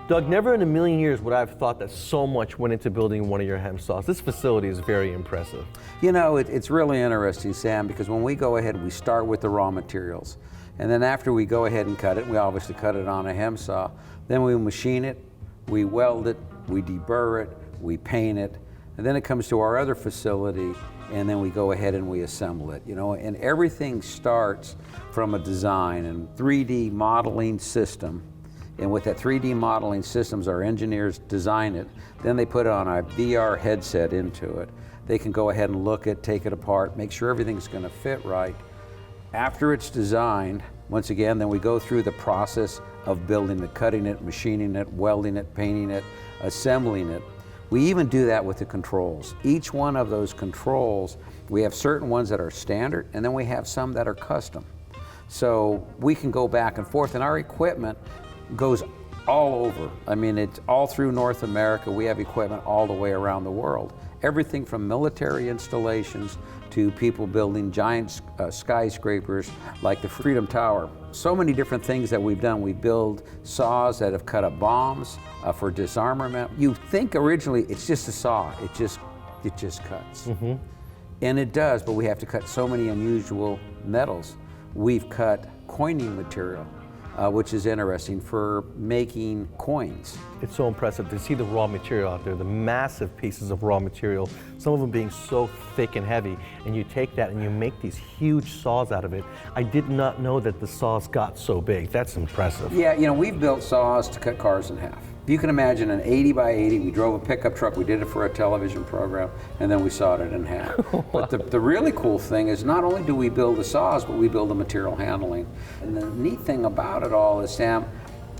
Doug, never in a million years would I have thought that so much went into building one of your HE&M saws. This facility is very impressive. You know, it's really interesting, Sam, because when we go ahead, we start with the raw materials. And then after we go ahead and cut it, we obviously cut it on a HE&M saw, then we machine it, we weld it, we deburr it, we paint it, and then it comes to our other facility, and then we go ahead and we assemble it, you know, and everything starts from a design and 3D modeling system. And with that 3D modeling systems, our engineers design it, then they put on a VR headset into it. They can go ahead and look at, take it apart, make sure everything's going to fit right. After it's designed, once again, then we go through the process of building it, cutting it, machining it, welding it, painting it, assembling it. We even do that with the controls. Each one of those controls, we have certain ones that are standard, and then we have some that are custom. So we can go back and forth, and our equipment goes all over. I mean, it's all through North America. We have equipment all the way around the world. Everything from military installations to people building giant skyscrapers like the Freedom Tower. So many different things that we've done. We build saws that have cut up bombs for disarmament. You think originally it's just a saw. It just cuts. Mm-hmm. And it does, but we have to cut so many unusual metals. We've cut coining material, which is interesting for making coins. It's so impressive to see the raw material out there, the massive pieces of raw material, some of them being so thick and heavy, and you take that and you make these huge saws out of it. I did not know that the saws got so big. That's impressive. Yeah, you know, we've built saws to cut cars in half. If you can imagine an 80 by 80, we drove a pickup truck, we did it for a television program, and then we sawed it in half. But the really cool thing is not only do we build the saws, but we build the material handling. And the neat thing about it all is, Sam,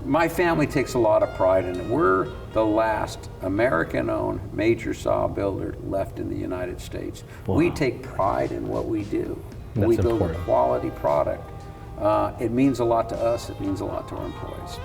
my family takes a lot of pride in it. We're the last American-owned major saw builder left in the United States. Wow. We take pride in what we do. That's we build important. a quality product. It means a lot to us, it means a lot to our employees.